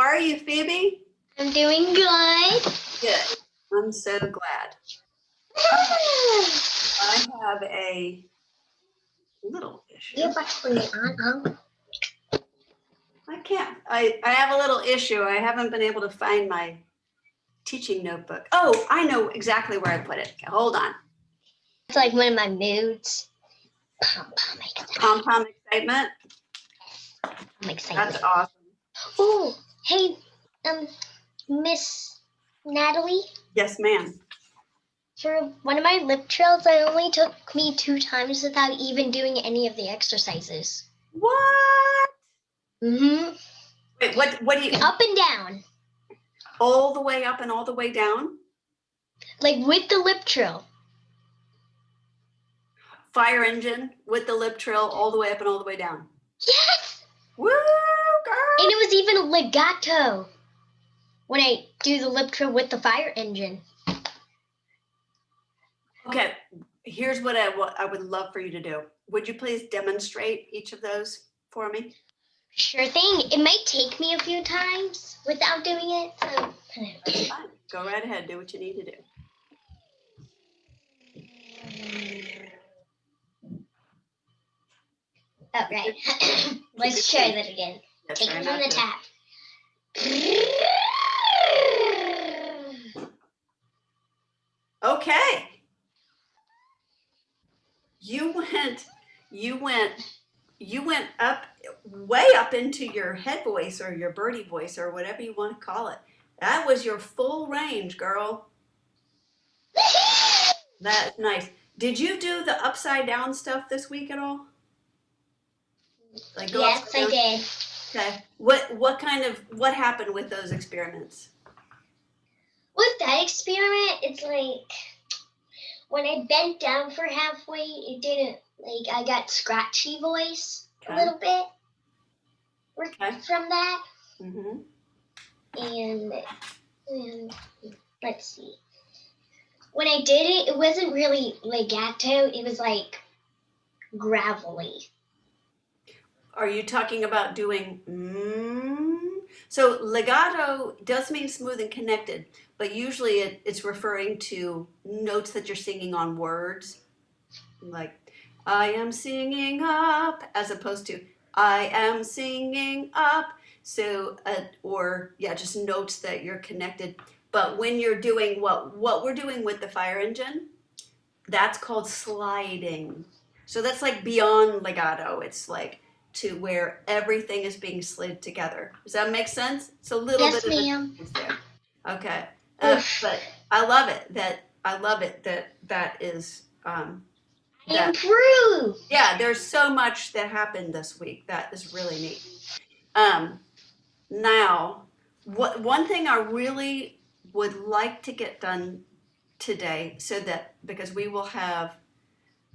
are you, Phoebe? I'm doing good. Good. I'm so glad. I have a little issue. I have a little issue. I haven't been able to find my teaching notebook. Oh, I know exactly where I put it. Okay, hold on. It's like one of my moods. Pom-pom excitement. I'm excited. That's awesome. Oh, hey, Miss Natalie. Yes, ma'am. For one of my lip trills, it only took me 2 times without even doing any of the exercises. What? Mm-hmm. Wait, what do you... Up and down. All the way up and all the way down? Like with the lip trill. Fire engine with the lip trill all the way up and all the way down. Yes! Woo, girl! And it was even a legato when I do the lip trill with the fire engine. Okay, here's what I would love for you to do. Would you please demonstrate each of those for me? Sure thing. It might take me a few times without doing it. So. That's fine. Go right ahead. Do what you need to do. Oh, right. Let's try that again. Yes, Take it from the tap. Okay. You went up, way up into your head voice or your birdie voice or whatever you want to call it. That was your full range, girl. That's nice. Did you do the upside down stuff this week at all? Like go yes, I did. Okay. What happened with those experiments? With that experiment, it's like when I bent down for halfway, it didn't, like, I got scratchy voice a little bit from that. Mm-hmm. And let's see. When I did it, it wasn't really legato. It was like gravelly. Are you talking about doing So legato does mean smooth and connected, but usually it's referring to notes that you're singing on words. Like, I am singing up, as opposed to I am singing up. So, just notes that you're connected. But when you're doing what we're doing with the fire engine, that's called sliding. So that's like beyond legato. It's like to where everything is being slid together. Does that make sense? It's a little bit of a difference there. Okay. But I love it that is improved. Yeah, there's so much that happened this week. That is really neat. Now, one thing I really would like to get done today, so that because we will have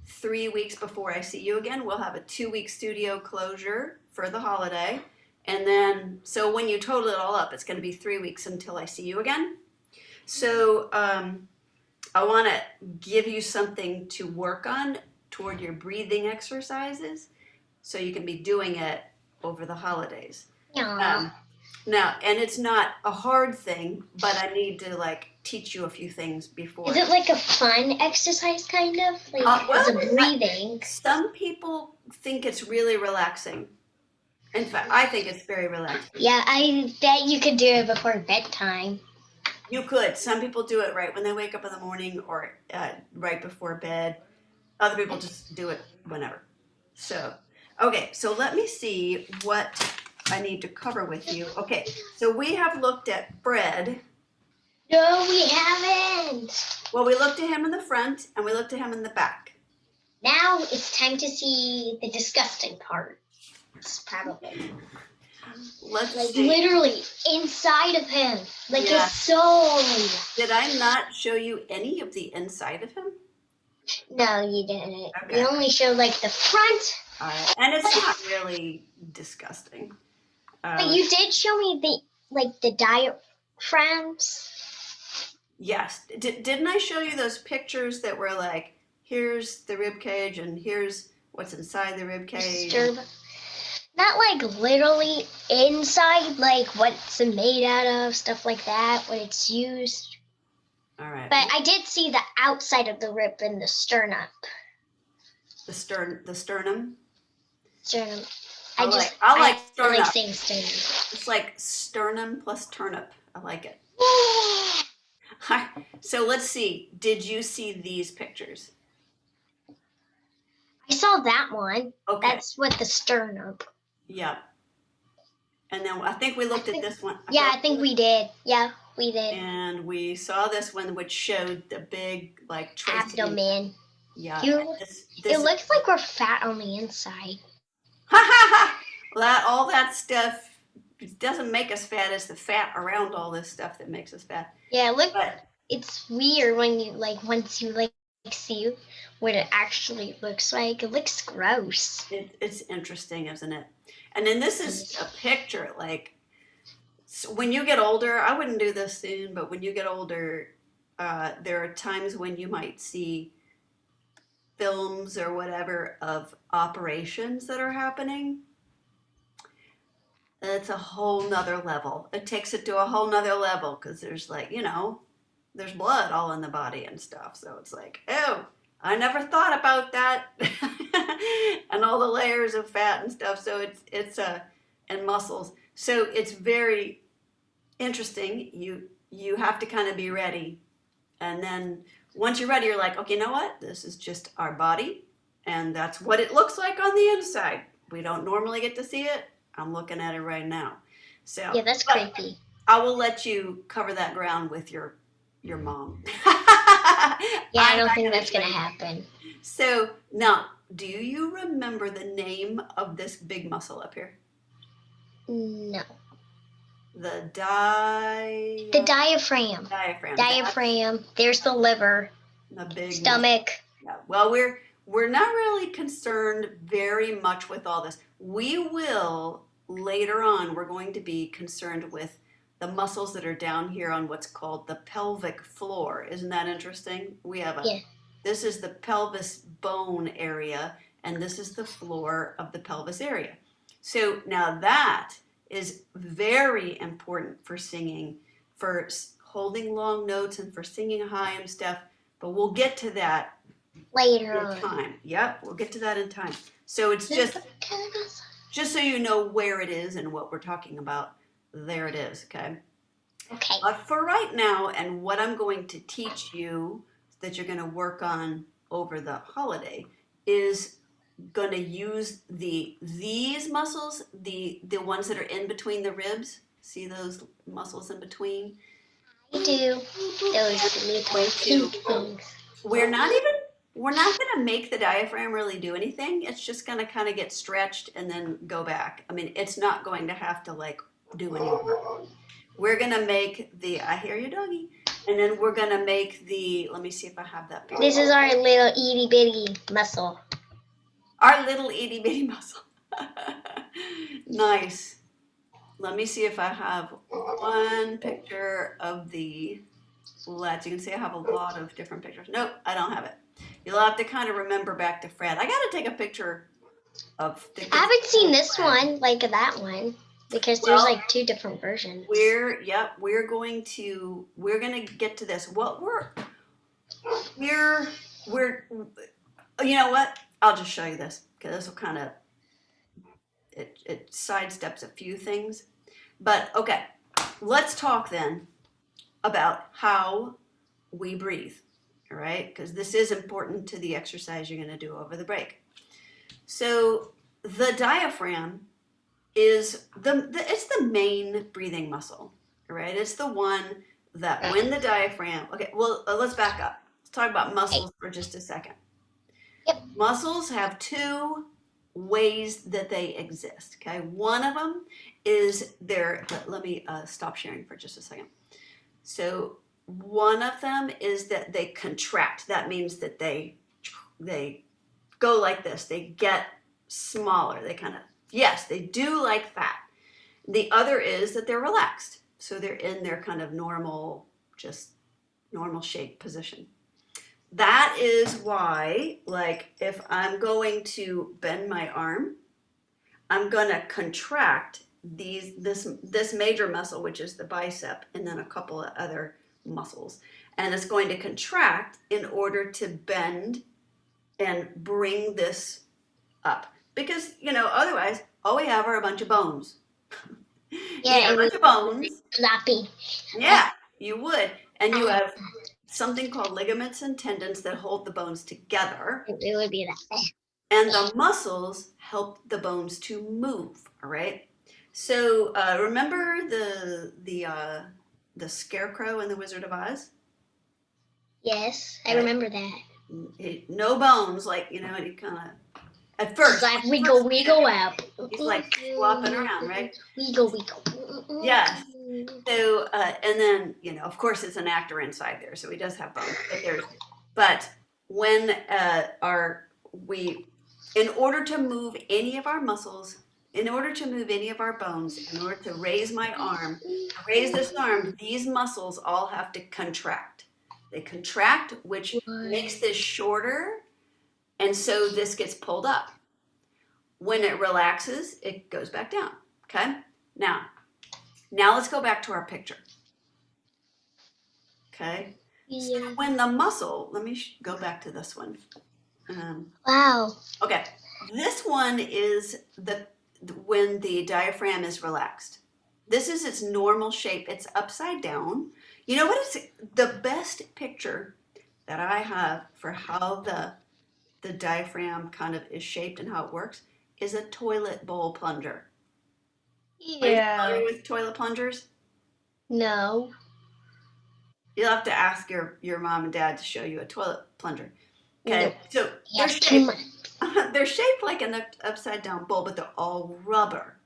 3 weeks before I see you again, we'll have a 2-week studio closure for the holiday. And then, so when you total it all up, it's going to be 3 weeks until I see you again. So I want to give you something to work on toward your breathing exercises so you can be doing it over the holidays. Now, and it's not a hard thing, but I need to teach you a few things before. Is it like a fun exercise kind of? As a breathing? Some people think it's really relaxing. In fact, I think it's very relaxing. Yeah, I bet you could do it before bedtime. You could. Some people do it right when they wake up in the morning or right before bed. Other people just do it whenever. So, okay, so let me see what I need to cover with you. Okay, so we have looked at Fred. No, we haven't. Well, we looked at him in the front and we looked at him in the back. Now it's time to see the disgusting part. Probably. Let's see. Literally inside of him. His soul. Did I not show you any of the inside of him? No, you didn't. Okay. You only showed the front. All right. And it's not really disgusting. But you did show me the diaphragms. Yes. Didn't I show you those pictures that were here's the rib cage and here's what's inside the rib cage? Not like literally inside, like what it's made out of, stuff like that, what it's used. All right. But I did see the outside of the rib and the sternum. The sternum. Sternum. I I like like sternum. saying sternum. It's like sternum plus turnip. I like it. So let's see. Did you see these pictures? I saw that one. Okay. That's what the sternum. Yep. And then I think we looked at this one. I think we did. Yeah, we did. And we saw this one, which showed the big, like, abdomen. Yeah. It looks like we're fat on the inside. Well, all that stuff doesn't make us fat. It's the fat around all this stuff that makes us fat. Yeah, it's weird when you once you see what it actually looks like. It looks gross. It's interesting, isn't it? And then this is a picture, like, so when you get older, I wouldn't do this soon, but when you get older, there are times when you might see films or whatever of operations that are happening. It's a whole nother level. It takes it to a whole nother level because there's like, there's blood all in the body and stuff. So it's like, oh, I never thought about that. And all the layers of fat and stuff. So it's and muscles. So it's very interesting. You have to kind of be ready. And then once you're ready, you're like, okay, you know what? This is just our body. And that's what it looks like on the inside. We don't normally get to see it. I'm looking at it right now. So yeah, that's creepy. I will let you cover that ground with your mom. Yeah, I don't think that's gonna happen. So now, do you remember the name of this big muscle up here? No. The diaphragm. Diaphragm. There's the liver. The big stomach. Yeah. Well, we're not really concerned very much with all this. We will later on. We're going to be concerned with the muscles that are down here on what's called the pelvic floor. Isn't that interesting? We have this is the pelvis bone area, and this is the floor of the pelvis area. So now that is very important for singing, for holding long notes and for singing high and stuff, but we'll get to that later in time. Yep, we'll get to that in time. So it's just so you know where it is and what we're talking about. There it is, okay? Okay. But for right now, and what I'm going to teach you that you're going to work on over the holiday is going to use these muscles, the ones that are in between the ribs. See those muscles in between? I do. Those little pink things. We're not going to make the diaphragm really do anything. It's just going to kind of get stretched and then go back. I mean, it's not going to have to like do any work. We're going to make I hear you, doggy. And then we're going to make let me see if I have that picture. This is our little itty bitty muscle. Our little itty bitty muscle. Nice. Let me see if I have one picture of the lats. You can see I have a lot of different pictures. Nope, I don't have it. You'll have to kind of remember back to Fred. I got to take a picture of I haven't seen this one, like that one, because there's like two different versions. We're going to get to this. What we're you know what? I'll just show you this because this will kind of it sidesteps a few things. But okay, let's talk then about how we breathe. All right, because this is important to the exercise you're going to do over the break. So the diaphragm is it's the main breathing muscle, right? It's the one that when the diaphragm. Okay, well let's back up. Let's talk about muscles for just a second. Yep. Muscles have two ways that they exist. Okay, one of them is let me stop sharing for just a second. So one of them is that they contract. That means that they go like this. They get smaller. They kind of, yes, they do like fat. The other is that they're relaxed. So they're in their kind of normal shape position. That is why, like, if I'm going to bend my arm, I'm going to contract this major muscle, which is the bicep, and then a couple of other muscles. And it's going to contract in order to bend and bring this up. Because, otherwise, all we have are a bunch of bones. You Yeah, got it a was bunch of bones. floppy. Yeah, you would. And you have something called ligaments and tendons that hold the bones together. It would be that. And the muscles help the bones to move. All right. So remember the scarecrow in the Wizard of Oz? Yes, I Okay. remember that. No bones, like and he kind of at It's first. like When he wiggle, first wiggle out. he's like flopping around, right? Wiggle, wiggle. Yes. So and then of course, it's an actor inside there, so he does have bones. But when we, in order to move any of our muscles, in order to move any of our bones, in order to raise my arm, raise this arm, these muscles all have to contract. They contract, which makes this shorter, and so this gets pulled up. When it relaxes, it goes back down. Okay? Now let's go back to our picture. Okay? So Yeah. when the muscle, let me go back to this one. Wow. Okay, this one is when the diaphragm is relaxed. This is its normal shape. It's upside down. You know what is the best picture that I have for how the diaphragm kind of is shaped and how it works is a toilet bowl plunger. Are you Yeah. familiar with toilet plungers? No. You'll have to ask your mom and dad to show you a toilet plunger. Okay, Nope. so they're Yes, too shaped, much. they're shaped like an upside down bowl, but they're all rubber.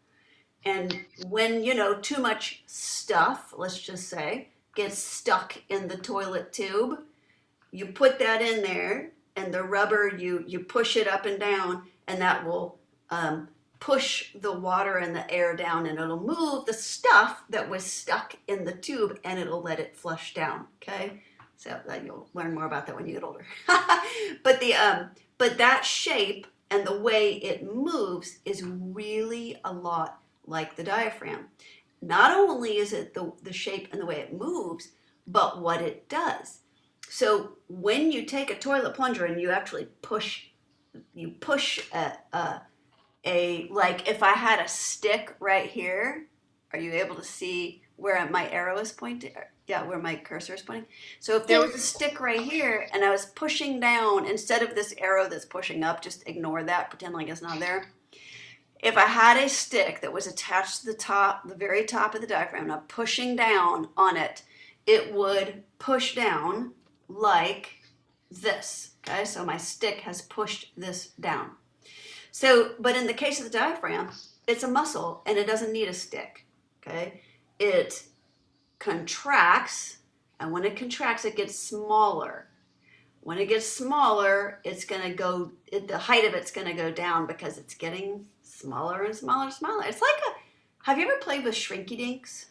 And when, too much stuff, let's just say, gets stuck in the toilet tube, you put that in there and the rubber, you push it up and down, and that will push the water and the air down, and it'll move the stuff that was stuck in the tube, and it'll let it flush down. Okay, so you'll learn more about that when you get older. But that shape and the way it moves is really a lot like the diaphragm. Not only is it the shape and the way it moves, but what it does. So when you take a toilet plunger and you actually you push like if I had a stick right here, are you able to see where my arrow is pointing? Yeah, where my cursor is pointing. So if there was a stick right here and I was pushing down instead of this arrow that's pushing up, just ignore that, pretend like it's not there. If I had a stick that was attached to the very top of the diaphragm, and I'm pushing down on it, it would push down like this. Okay, so my stick has pushed this down. So, but in the case of the diaphragm, it's a muscle and it doesn't need a stick. Okay, it contracts, and when it contracts, it gets smaller. When it gets smaller, the height of it's going to go down because it's getting smaller and smaller and smaller. It's like have you ever played with Shrinky Dinks?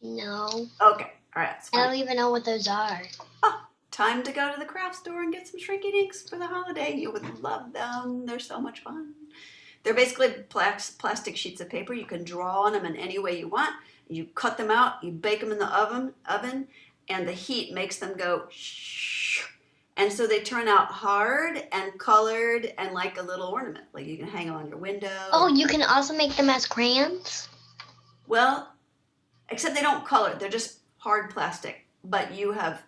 No. Okay, all right. I don't even know what those are. Oh, time to go to the craft store and get some Shrinky Dinks for the holiday. You would love them. They're so much fun. They're basically plastic sheets of paper. You can draw on them in any way you want. You cut them out, you bake them in the oven, and the heat makes them go shh. And so they turn out hard and colored and like a little ornament. Like you can hang them on your window. Oh, you can also make them as crayons? Well, except they don't color. They're just hard plastic. But you have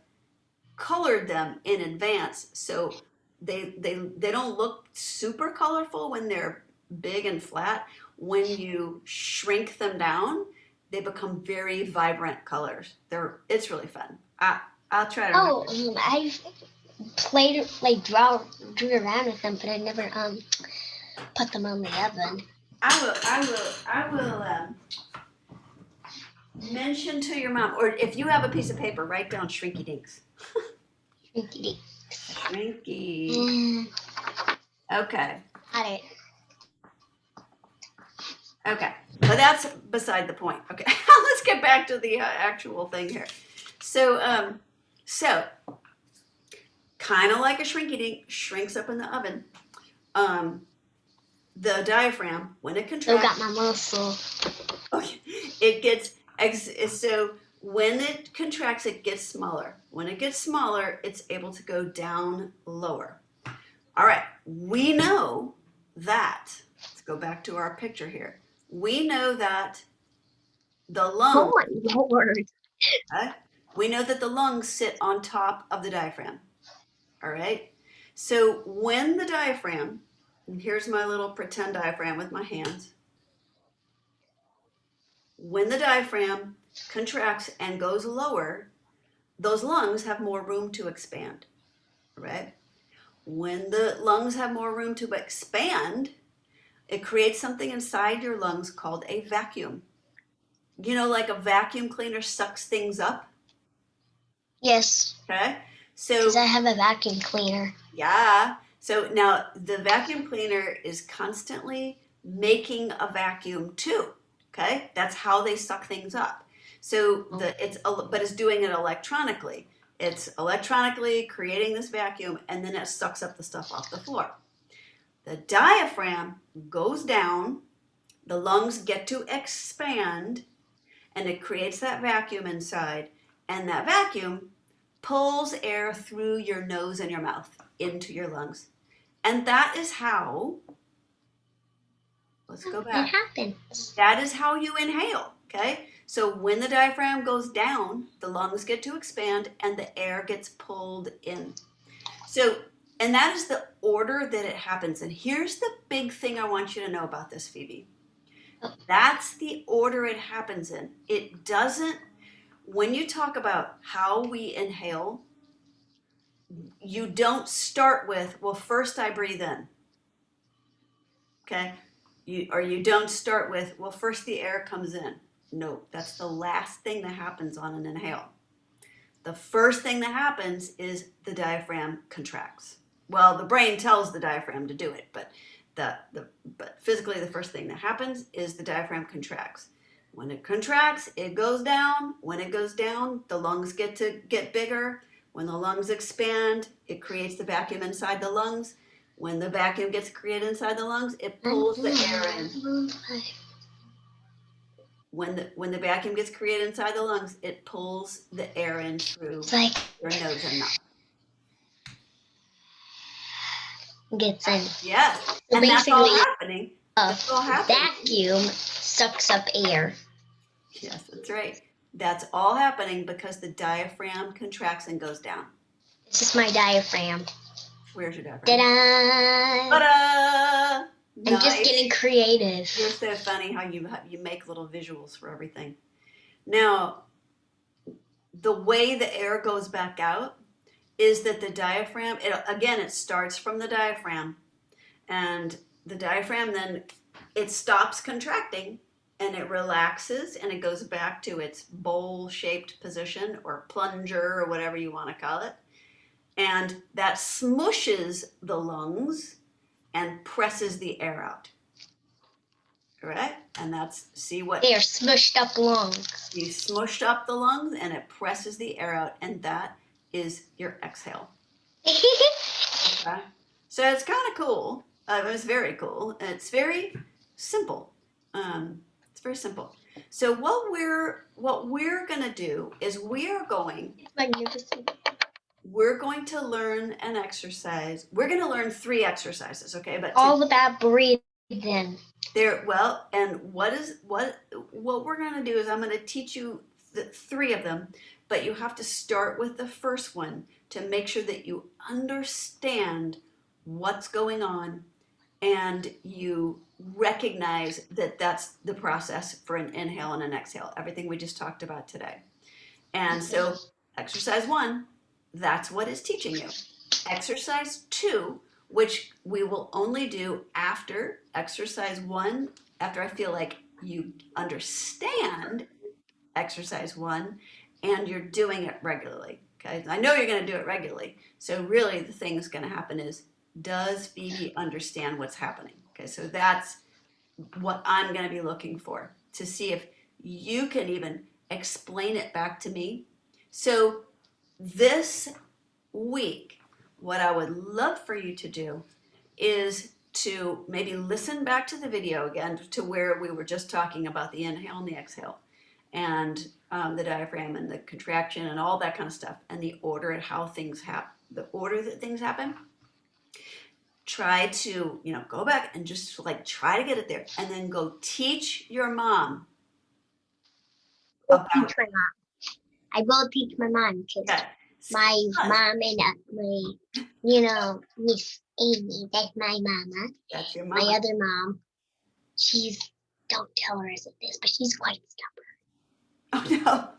colored them in advance, so they don't look super colorful when they're big and flat. When you shrink them down, they become very vibrant colors. It's really fun. I'll try to. Oh, I've played drew around with them, but I never put them on the oven. I will mention to your mom, or if you have a piece of paper, write down Shrinky Dinks. Shrinky Dink. Shrinky. Okay. Got it. Okay, but that's beside the point. Okay, let's get back to the actual thing here. So kind of like a Shrinky Dink, shrinks up in the oven. the diaphragm, when it Still got contracts, my muscle. okay, it gets, so when it contracts, it gets smaller. When it gets smaller, it's able to go down lower. All right, we know that, let's go back to our picture here. We know that the Oh lungs, my lord. okay, we know that the lungs sit on top of the diaphragm. All right. So when the diaphragm, and here's my little pretend diaphragm with my hands, when the diaphragm contracts and goes lower, those lungs have more room to expand, right? When the lungs have more room to expand, it creates something inside your lungs called a vacuum. You know, like a vacuum cleaner sucks things up, Yes, okay? because So, I have a vacuum cleaner. yeah. So now the vacuum cleaner is constantly making a vacuum too, okay? That's how they suck things up. So but it's doing it electronically. It's electronically creating this vacuum and then it sucks up the stuff off the floor. The diaphragm goes down, the lungs get to expand, and it creates that vacuum inside, and that vacuum pulls air through your nose and your mouth into your lungs. And that is how, let's go It back. happens. That is how you inhale, okay? So when the diaphragm goes down, the lungs get to expand and the air gets pulled in. So, and that is the order that it happens. And here's the big thing I want you to know about this, Phoebe. That's the order it happens in. It doesn't, when you talk about how we inhale, you don't start with, well, first I breathe in, okay? You don't start with, well, first the air comes in. No, that's the last thing that happens on an inhale. The first thing that happens is the diaphragm contracts. Well, the brain tells the diaphragm to do it, but but physically the first thing that happens is the diaphragm contracts. When it contracts, it goes down. When it goes down, the lungs get bigger. When the lungs expand, it creates the vacuum inside the lungs. When the vacuum gets created inside the lungs, it pulls the air in. When the vacuum gets created inside the lungs, it pulls the air in through It's like your nose and mouth. gets in. Yes, So and that's all basically, happening. That's all happening. vacuum sucks up air. Yes, that's right. That's all happening because the diaphragm contracts and goes down. This is my diaphragm. Where's your diaphragm? Ta-da! Ta-da! I'm just Nice. getting creative. You're so funny how you make little visuals for everything. Now, the way the air goes back out is that the diaphragm, it starts from the diaphragm, and the diaphragm then it stops contracting and it relaxes and it goes back to its bowl shaped position or plunger or whatever you want to call it. And that smushes the lungs and presses the air out. All right? And that's, see what? They are smushed up lungs. You smushed up the lungs and it presses the air out, and that is your exhale. Okay? So it's kind of cool. It was very cool. It's very simple. It's very simple. So what we're gonna do is we're going to learn an exercise. We're gonna learn 3 exercises, okay? But all about breathing. and what we're gonna do is I'm gonna teach you the 3 of them, but you have to start with the first one to make sure that you understand what's going on and you recognize that that's the process for an inhale and an exhale, everything we just talked about today. And so exercise 1, that's what it's teaching you. Exercise 2, which we will only do after exercise 1, after I feel like you understand exercise 1 and you're doing it regularly. Okay, I know you're going to do it regularly. So really the thing that's going to happen is, does Phoebe understand what's happening? Okay, so that's what I'm going to be looking for, to see if you can even explain it back to me. So this week, what I would love for you to do is to maybe listen back to the video again to where we were just talking about the inhale and the exhale and the diaphragm and the contraction and all that kind of stuff and the order and how things happen, the order that things happen. Try to, go back and just like try to get it there and then go teach your mom I'll about teach my mom. I will teach my mom because that. my mom and Miss Amy, that's my mama. That's your My mom. other mom, don't tell her I said this, but she's quite stubborn. Oh no.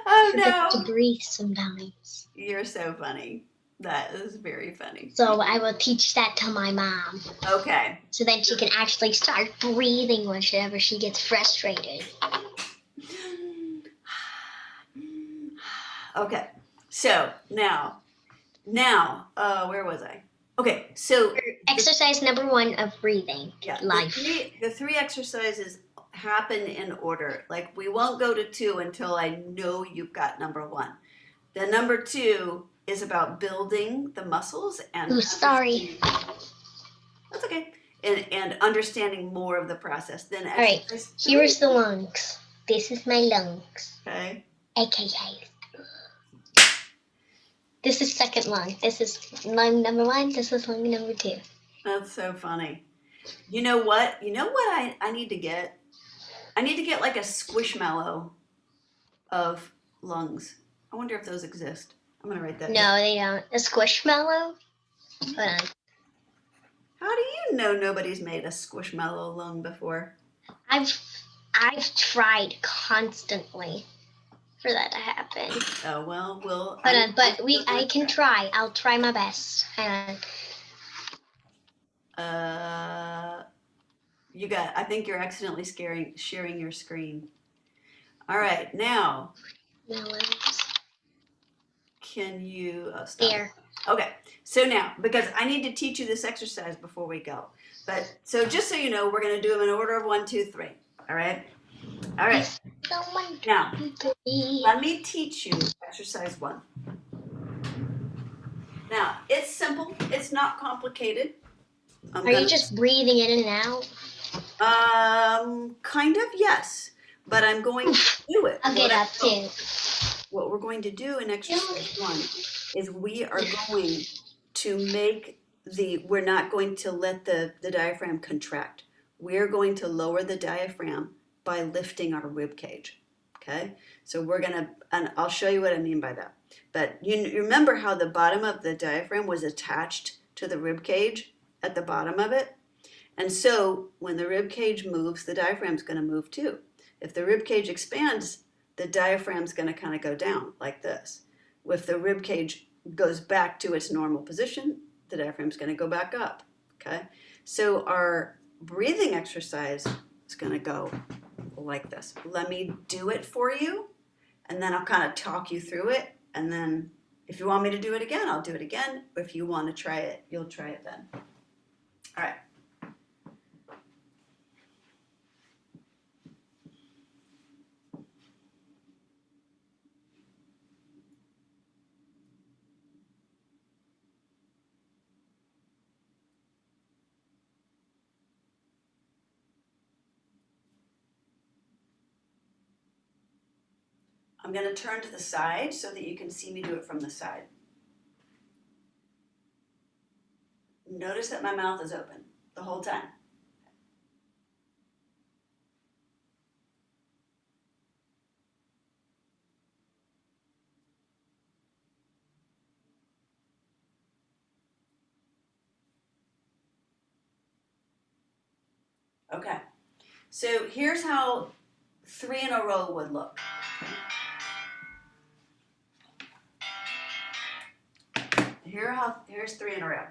Oh Forgets to no. breathe sometimes. You're so funny. That is very funny. So I will teach that to my mom. Okay. So then she can actually start breathing whenever she gets frustrated. Okay. So now, where was I? Okay. So Exercise number 1 of breathing. yeah, Life. the three exercises happen in order. Like we won't go to 2 until I know you've got number 1. Then number 2 is about building the muscles and sorry. That's okay. And understanding more of the process. Then all right, here's the lungs. This is my lungs. Okay. AKA. This is second lung. This is lung number 1. This is lung number 2. That's so funny. You know what? I need to get? I need to get like a squishmallow of lungs. I wonder if those exist. I'm gonna write that down. No, they don't. A squishmallow? Hold on. How do you know nobody's made a squishmallow lung before? I've tried constantly for that to happen. Oh well, Hold on, but I can try. I'll try my best. Hang on. I think you're accidentally sharing your screen. All right, now. Can you stop? There. Okay, so now, because I need to teach you this exercise before we go. But so just so you know, we're gonna do them in order of 1, 2, 3. All right? All right. Now, let me teach you exercise 1. Now, it's simple. It's not complicated. Are you just breathing in and out? Kind of, yes. But I'm going to do it. I'll get up too. What we're going to do in exercise 1 is we are going to we're not going to let the diaphragm contract. We're going to lower the diaphragm by lifting our rib cage. Okay? So and I'll show you what I mean by that. But you remember how the bottom of the diaphragm was attached to the rib cage at the bottom of it? And so when the rib cage moves, the diaphragm's going to move too. If the rib cage expands, the diaphragm's going to kind of go down like this. If the rib cage goes back to its normal position, the diaphragm's going to go back up. Okay? So our breathing exercise is going to go like this. Let me do it for you, and then I'll kind of talk you through it. And then if you want me to do it again, I'll do it again. If you want to try it, you'll try it then. All right. I'm going to turn to the side so that you can see me do it from the side. Notice that my mouth is open the whole time. Okay, so here's how 3 in a row would look. Here's 3 in a row.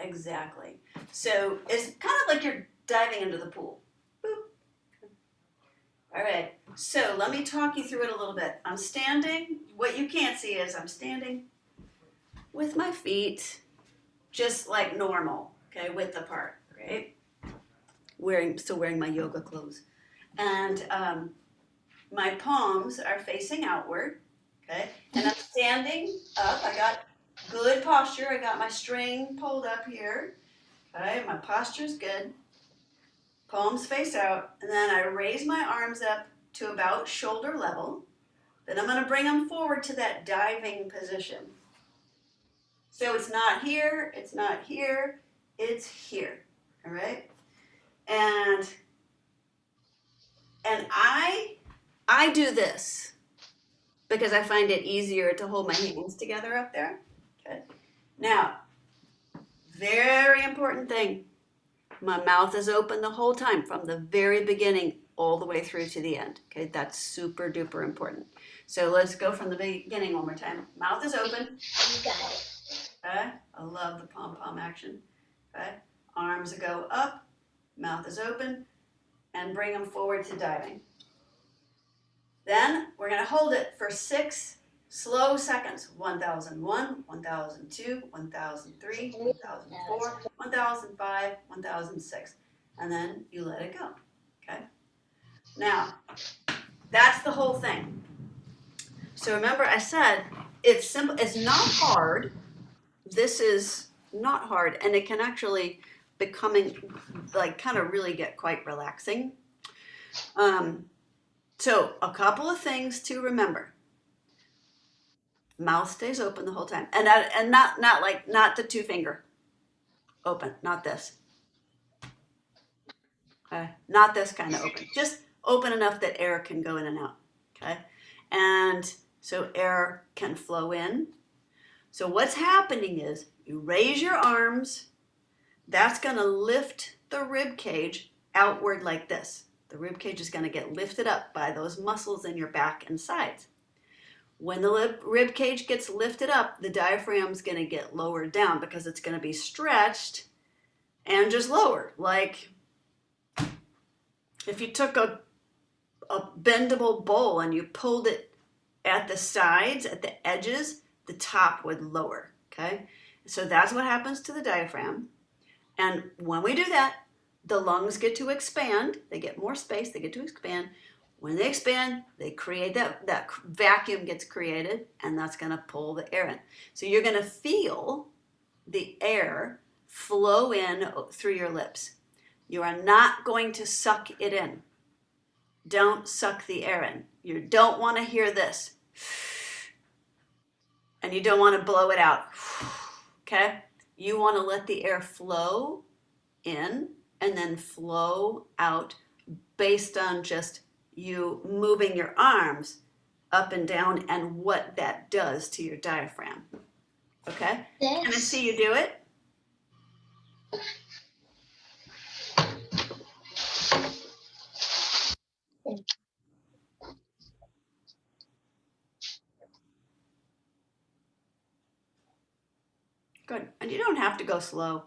Exactly. So it's kind of like you're diving into the pool. Boop. All right. So let me talk you through it a little bit. I'm standing. What you can't see is I'm standing with my feet just like normal, okay, width apart, right? Still wearing my yoga clothes. And my palms are facing outward, okay? And I'm standing up. I got good posture. I got my string pulled up here, okay? My posture's good. Palms face out. And then I raise my arms up to about shoulder level. Then I'm going to bring them forward to that diving position. So it's not here, it's not here, it's here, all right? And I do this because I find it easier to hold my hands together up there. Okay. Now, very important thing. My mouth is open the whole time from the very beginning all the way through to the end. Okay, that's super duper important. So let's go from the beginning one more time. Mouth is open. You got it. Okay. I love the pom-pom action. Okay. Arms go up, mouth is open, and bring them forward to diving. Then we're going to hold it for 6 slow seconds. 1001, 1002, 1003, 1004, 1005, 1006. And then you let it go. Okay? Now, that's the whole thing. So remember I said it's simple. It's not hard. This is not hard, and it can actually becoming like kind of really get quite relaxing. So a couple of things to remember. Mouth stays open the whole time, and not the 2 finger open, not this. Okay, not this kind of open. Just open enough that air can go in and out. Okay, and so air can flow in. So what's happening is you raise your arms. That's going to lift the rib cage outward like this. The rib cage is going to get lifted up by those muscles in your back and sides. When the rib cage gets lifted up, the diaphragm is going to get lowered down because it's going to be stretched and just lowered. Like if you took a bendable bowl and you pulled it at the sides, at the edges, the top would lower, okay? So that's what happens to the diaphragm. And when we do that, the lungs get to expand. They get more space. They get to expand. When they expand, they create that vacuum gets created, and that's going to pull the air in. So you're going to feel the air flow in through your lips. You are not going to suck it in. Don't suck the air in. You don't want to hear this. And you don't want to blow it out. Okay? You want to let the air flow in and then flow out based on just you moving your arms up and down and what that does to your diaphragm. Okay? Can I see you do it? Good. And you don't have to go slow.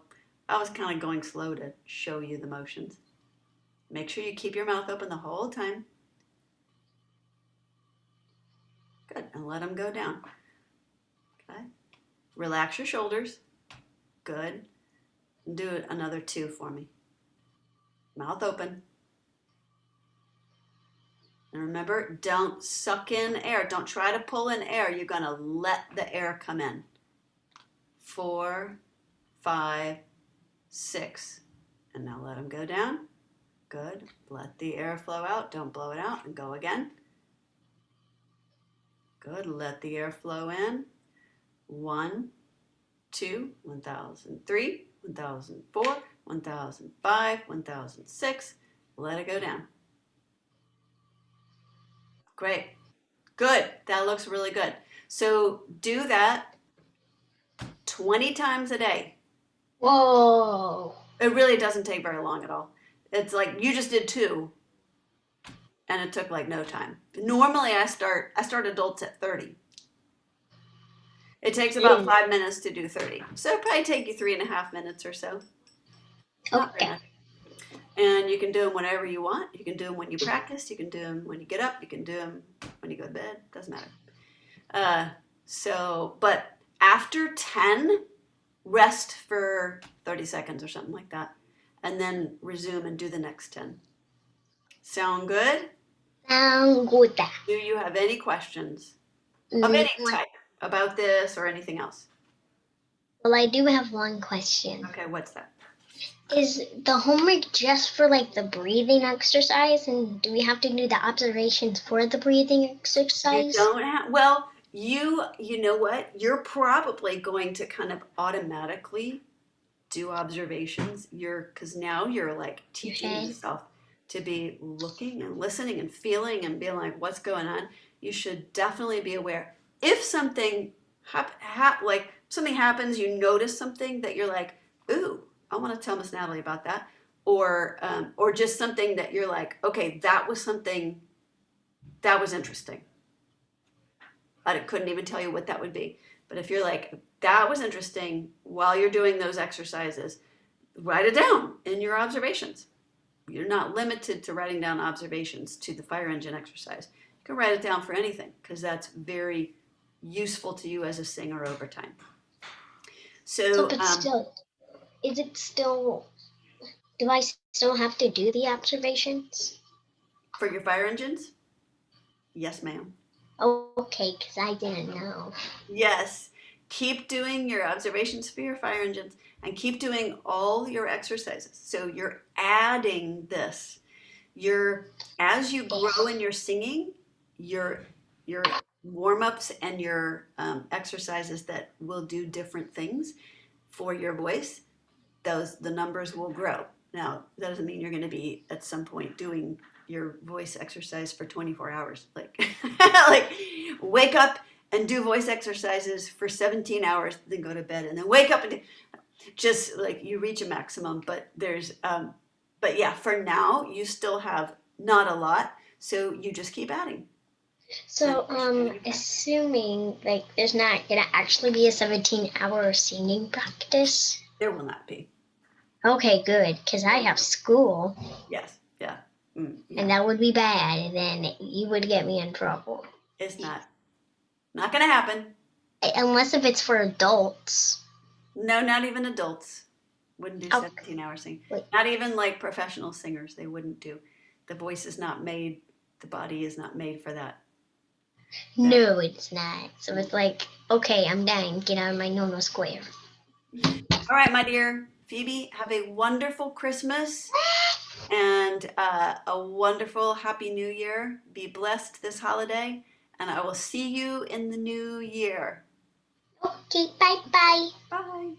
I was kind of going slow to show you the motions. Make sure you keep your mouth open the whole time. Good. And let them go down. Okay. Relax your shoulders. Good. And do another 2 for me. Mouth open. And remember, don't suck in air. Don't try to pull in air. You're going to let the air come in. 4, 5, 6. And now let them go down. Good. Let the air flow out. Don't blow it out. And go again. Good. Let the air flow in. 1, 2, 1003, 1004, 1005, 1006. Let it go down. Great. Good. That looks really good. So do that 20 times a day. Whoa. It really doesn't take very long at all. It's like you just did 2 and it took like no time. Normally I start adults at 30. It takes about 5 minutes to do 30. So it'll probably take you 3.5 minutes or so. Not very Okay. much. And you can do them whenever you want. You can do them when you practice. You can do them when you get up. You can do them when you go to bed. Doesn't matter. But after 10, rest for 30 seconds or something like that. And then resume and do the next 10. Sound good? Sound good. Do you have any questions of any type about this or anything else? Well, I do have one question. Okay, what's that? Is the homework just for like the breathing exercise, and do we have to do the observations for the breathing You exercise? don't have, well, you know what? You're probably going to kind of automatically do observations. Because now you're like teaching Okay. yourself to be looking and listening and feeling and being like, what's going on? You should definitely be aware. If something like something happens, you notice something that you're like, ooh, I want to tell Miss Natalie about that, or just something that you're like, okay, that was something that was interesting. I couldn't even tell you what that would be. But if you're like, that was interesting while you're doing those exercises, write it down in your observations. You're not limited to writing down observations to the fire engine exercise. You can write it down for anything because that's very useful to you as a singer over time. So, But still, is it still? Do I still have to do the observations? for your fire engines, yes, ma'am. Okay, because I didn't know. Yes. Keep doing your observations for your fire engines and keep doing all your exercises. So you're adding this. As you grow in your singing, your warm-ups and your exercises that will do different things for your voice, the numbers will grow. Now, that doesn't mean you're going to be at some point doing your voice exercise for 24 hours. Like, like wake up and do voice exercises for 17 hours, then go to bed, and then wake up and just like you reach a maximum. But but yeah, for now, you still have not a lot, so you just keep adding. So, assuming like there's not gonna actually be a 17-hour singing practice. There will not be. Okay, good, because I have school. Yes, yeah. Yeah. And that would be bad, and then you would get me in trouble. It's not going to happen. Unless if it's for adults. No, not even adults wouldn't do 17-hour singing. Not even like professional singers, they wouldn't do. The voice is not made, the body is not made for that. No, it's not. So it's like, okay, I'm done. Get out of my normal square. All right, my dear Phoebe, have a wonderful Christmas and a wonderful Happy New Year. Be blessed this holiday, and I will see you in the new year. Okay, bye-bye. Bye.